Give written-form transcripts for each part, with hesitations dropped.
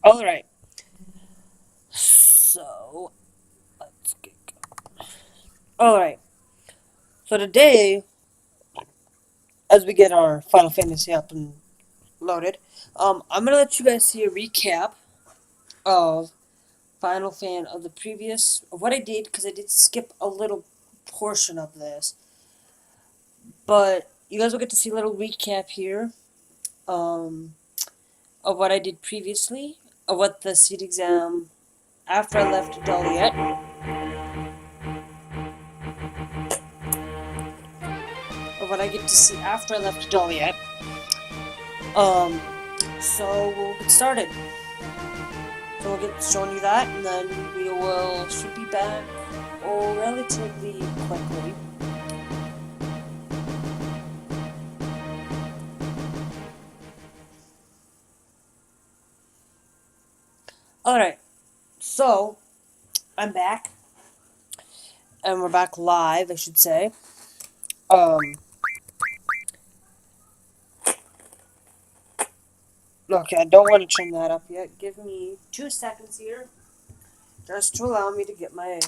Alright, so let's get going. Alright, so today, as we get our Final Fantasy up and loaded, I'm gonna let you guys see a recap of of the previous, of what I did, because I did skip a little portion of this. But you guys will get to see a little recap here, um, of what I did previously, of what the seat exam after I left Daliet, of what I get to see after I left Daliet. Um, so we'll get started. So we'll get showing you that, and then we will should be back relatively quickly. Alright, so I'm back. And we're back live, I should say. Okay, I don't want to turn that up yet. Give me 2 seconds here, just to allow me to get my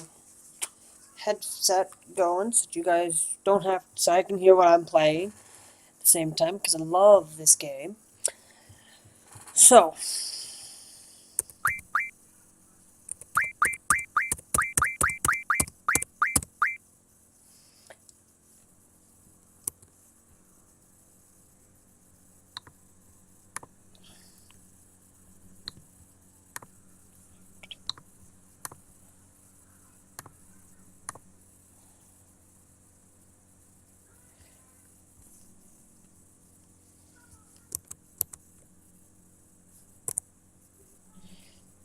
headset going, so that you guys don't have, so I can hear what I'm playing at the same time, because I love this game. So,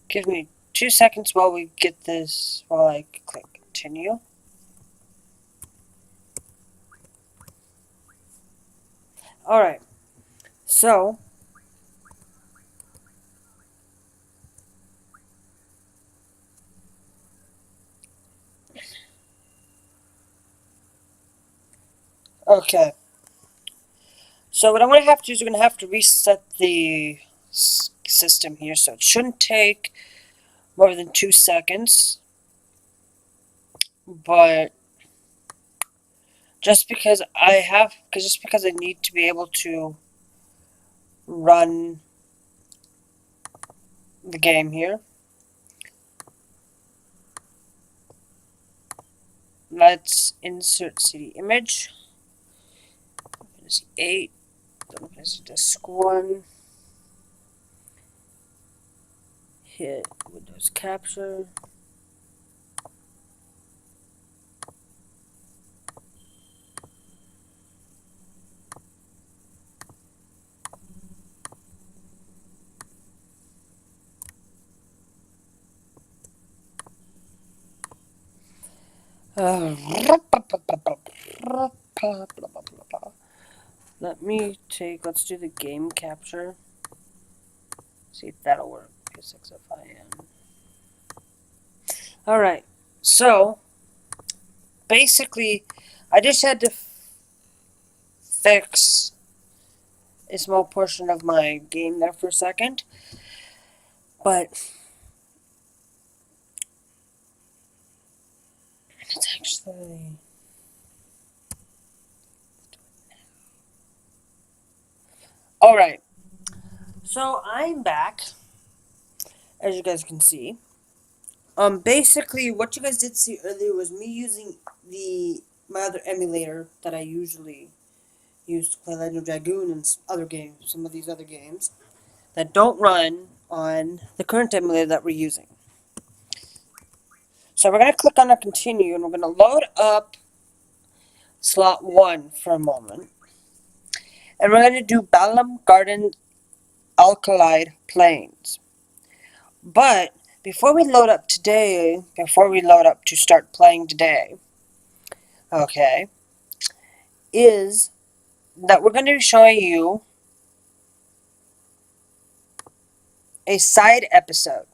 give me 2 seconds while we get this, while I click continue. Alright, so, okay. So what I'm going to have to do is we're going to have to reset the system here, so it shouldn't take more than 2 seconds. But just because I need to be able to run the game here. Let's insert CD image. Fantasy 8. Fantasy Disc 1. Hit Windows Capture. Let's do the game capture. See if that'll work. P6FIN. Alright, so basically, I just had to fix a small portion of my game there for a second, but it's actually... Alright, so I'm back, as you guys can see. Basically, what you guys did see earlier was me using my other emulator that I usually use to play Legend of Dragoon and other games, some of these other games, that don't run on the current emulator that we're using. So we're going to click on our continue, and we're going to load up slot 1 for a moment. And we're going to do Balam Garden Alkalide Plains. But before we load up to start playing today, okay, is that we're going to be showing you a side episode.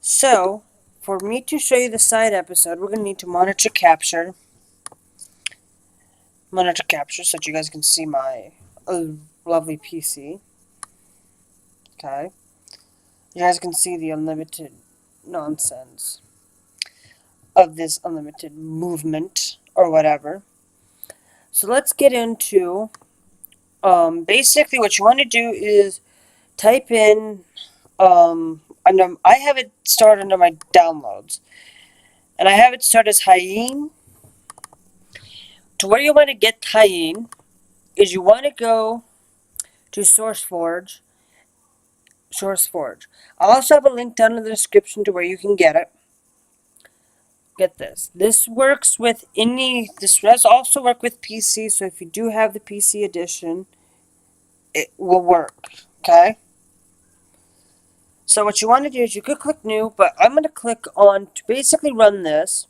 So, for me to show you the side episode, we're going to need to monitor capture so that you guys can see my lovely PC. Okay. You guys can see the unlimited nonsense of this unlimited movement or whatever. So let's get into basically what you want to do is type in I have it started under my downloads, and I have it start as hyne. To where you want to get hyne is you want to go to SourceForge. I'll also have a link down in the description to where you can get it. Get this. This works with this does also work with PC, so if you do have the PC edition, it will work. Okay? So what you want to do is you could click new, but I'm going to click on to basically run this.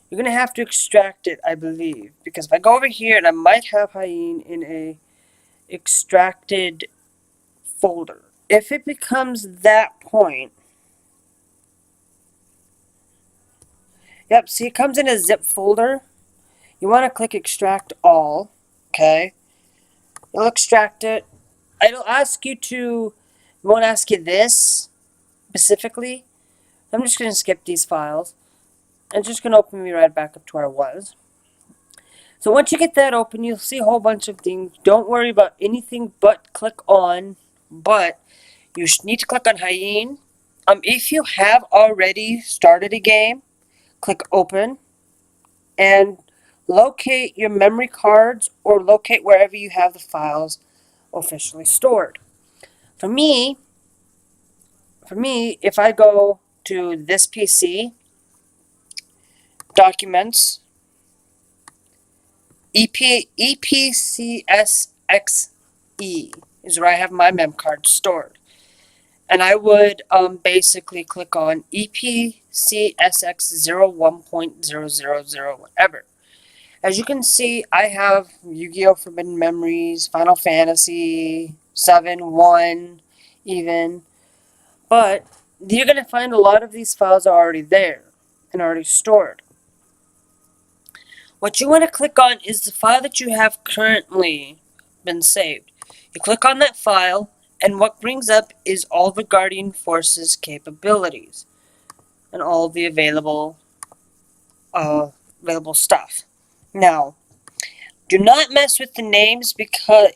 You're going to have to extract it, I believe, because if I go over here, and I might have hyne in a extracted folder. If it becomes that point, yep, see it comes in a zip folder. You want to click extract all, okay? It'll extract it. It'll ask you to, it won't ask you this specifically. I'm just going to skip these files. And it's just going to open me right back up to where I was. So once you get that open, you'll see a whole bunch of things. Don't worry about anything but click on, but you need to click on hyne. If you have already started a game, click open and locate your memory cards or locate wherever you have the files officially stored. For me, if I go to this PC, Documents, EPCSXE is where I have my mem card stored. And I would basically click on EPCSX01.000 whatever. As you can see, I have Yu-Gi-Oh! Forbidden Memories, Final Fantasy 7, 1, even. But you're going to find a lot of these files are already there and already stored. What you want to click on is the file that you have currently been saved. You click on that file, and what brings up is all the Guardian Forces capabilities and all the available stuff. Now, do not mess with the names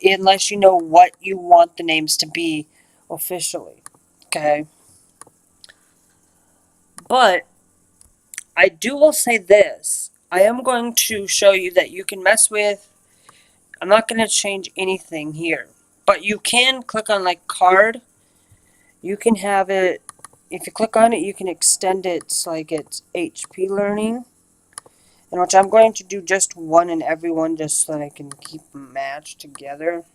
unless you know what you want the names to be officially. Okay? But I will say this. I am going to show you that you can mess with. I'm not going to change anything here. But you can click on like card. You can have it. If you click on it, you can extend it so like it's HP learning. And which I'm going to do just one in every one just so that I can keep them matched together.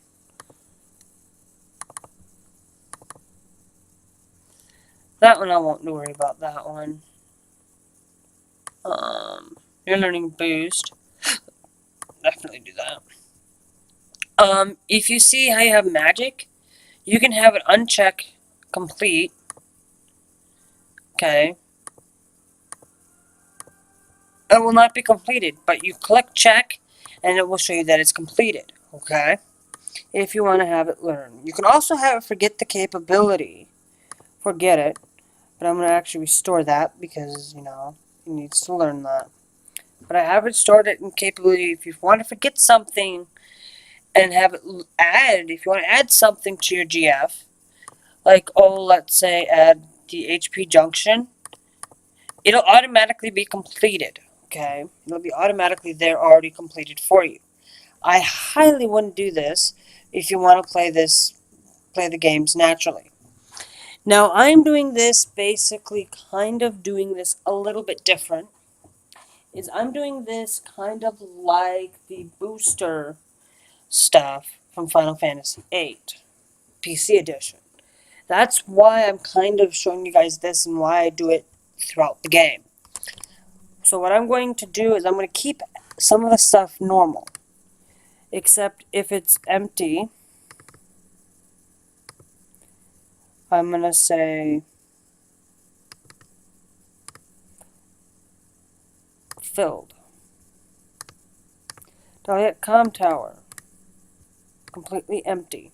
That one I won't worry about that one. Your learning boost. Definitely do that. If you see how you have magic, you can have it uncheck complete. Okay. It will not be completed, but you click check and it will show you that it's completed. Okay. If you want to have it learn. You can also have it forget the capability. Forget it. But I'm going to actually restore that because, you know, it needs to learn that. But I have restored it in capability. If you want to forget something and have it add, if you want to add something to your GF, like, oh, let's say add the HP junction, it'll automatically be completed, okay? It'll be automatically there already completed for you. I highly wouldn't do this if you want to play the games naturally. Now, I'm doing this basically kind of doing this a little bit different. I'm doing this kind of like the booster stuff from Final Fantasy VIII PC Edition. That's why I'm kind of showing you guys this and why I do it throughout the game. So what I'm going to do is I'm going to keep some of the stuff normal. Except if it's empty, I'm going to say filled. Diet Com Tower. Completely empty.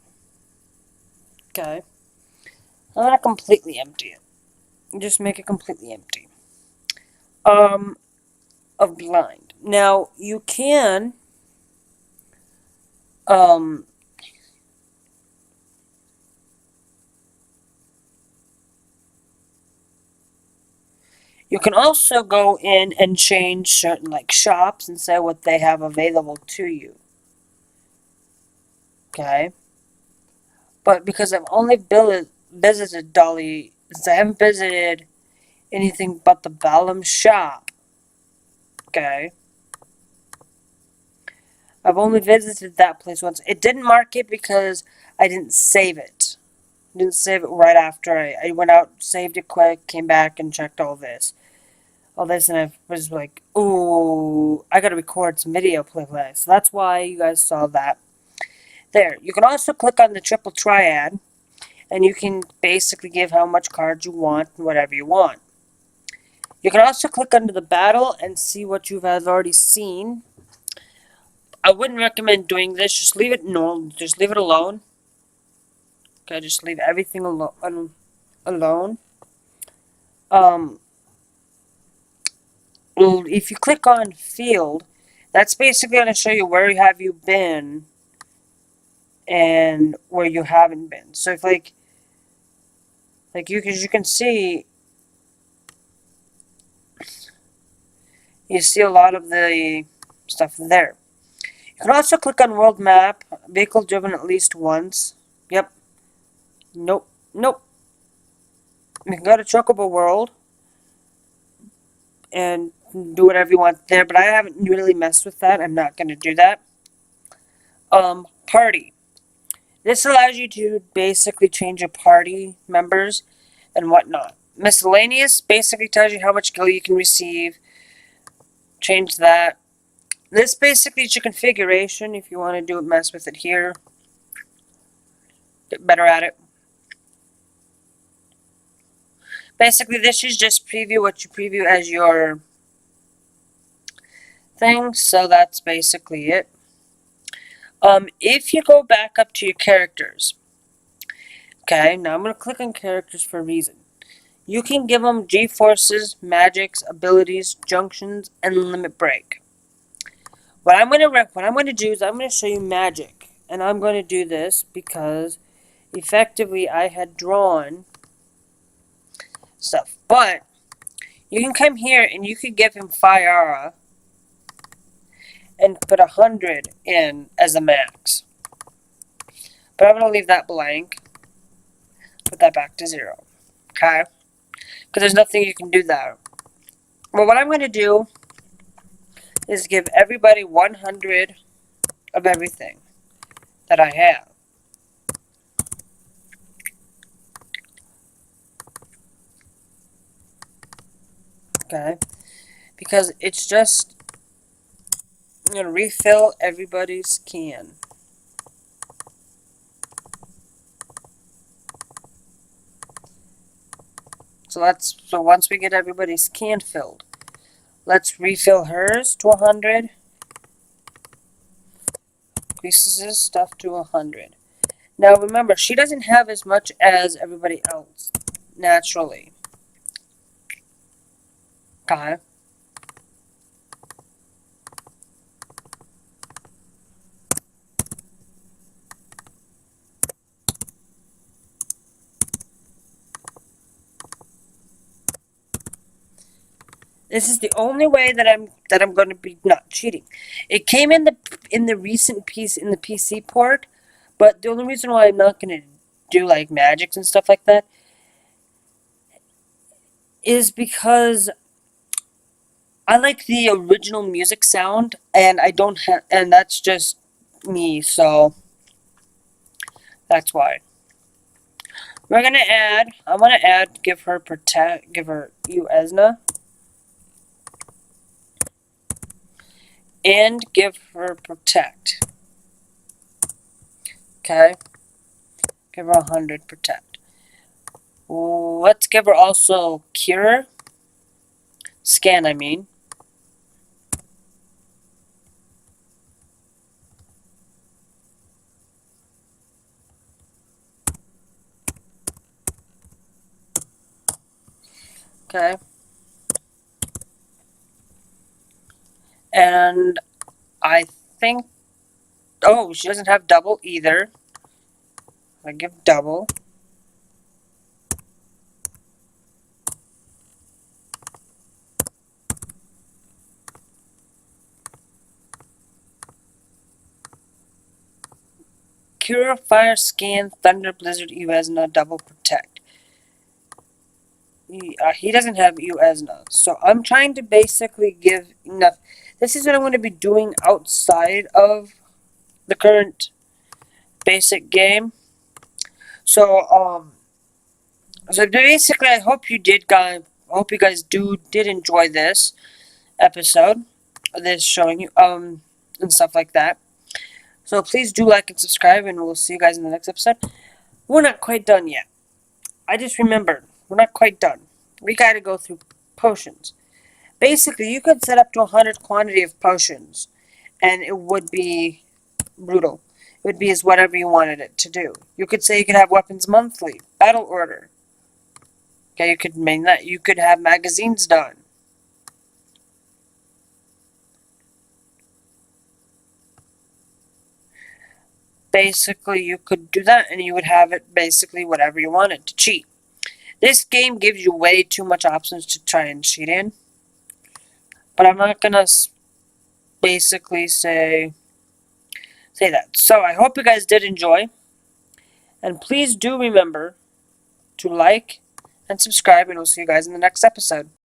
Okay. I'm gonna completely empty it. Just make it completely empty. Um, of blind. Now, you can, um, you can also go in and change certain, like, shops and say what they have available to you. Okay? But because I've only visited Dolly, since I haven't visited anything but the Balam shop, okay? I've only visited that place once. It didn't mark it because I didn't save it. I didn't save it right after I went out, saved it quick, came back, and checked all this. And I was like, ooh, I gotta record some video playlist. So that's why you guys saw that. There. You can also click on the triple triad, and you can basically give how much cards you want and whatever you want. You can also click under the battle and see what you have already seen. I wouldn't recommend doing this. Just leave it normal. Just leave it alone. Okay, just leave everything alone. Um, if you click on field, that's basically going to show you where have you been and where you haven't been. So if like you can see, you see a lot of the stuff there. You can also click on world map, vehicle driven at least once. Yep. Nope. Nope. You can go to Chocobo World and do whatever you want there, but I haven't really messed with that. I'm not going to do that. Party. This allows you to basically change your party members and whatnot. Miscellaneous basically tells you how much gil you can receive. Change that. This basically is your configuration if you want to do it, mess with it here. Get better at it. Basically, this is just preview what you preview as your thing, so that's basically it. If you go back up to your characters, okay, now I'm going to click on characters for a reason. You can give them G-forces, magics, abilities, junctions, and limit break. What I'm going to do is I'm going to show you magic, and I'm going to do this because effectively I had drawn stuff. But you can come here and you could give him Fiara and put 100 in as a max. But I'm going to leave that blank. Put that back to 0. Okay? Because there's nothing you can do there. Well, what I'm going to do is give everybody 100 of everything that I have. Okay? Because it's just, I'm going to refill everybody's can. So once we get everybody's can filled, let's refill hers to 100. Increases stuff to 100. Now remember, she doesn't have as much as everybody else, naturally. Okay? This is the only way that I'm going to be not cheating. It came in the recent piece in the PC port, but the only reason why I'm not going to do like magics and stuff like that is because I like the original music sound, and I don't have, and that's just me, so that's why. We're gonna add. I want to add. Give her protect. Give her you Esna, and give her protect. Okay. Give her 100 protect. Let's give her also cure. Scan, I mean. Okay. And I think... Oh, she doesn't have double either. I give double. Cure, Fire, Scan, Thunder, Blizzard, Uesna, Double Protect. He doesn't have Uesna, so I'm trying to basically give enough. This is what I'm going to be doing outside of the current basic game. So basically, I hope you guys did enjoy this episode, this showing you and stuff like that. So please do like and subscribe, and we'll see you guys in the next episode. We're not quite done yet. I just remembered, we're not quite done. We gotta go through potions. Basically, you could set up to 100 quantity of potions, and it would be brutal. It would be as whatever you wanted it to do. You could say you could have weapons monthly, battle order. Okay, you could mean that. You could have magazines done. Basically, you could do that, and you would have it basically whatever you wanted to cheat. This game gives you way too much options to try and cheat in. But I'm not gonna basically say that. So I hope you guys did enjoy. And please do remember to like and subscribe, and we'll see you guys in the next episode.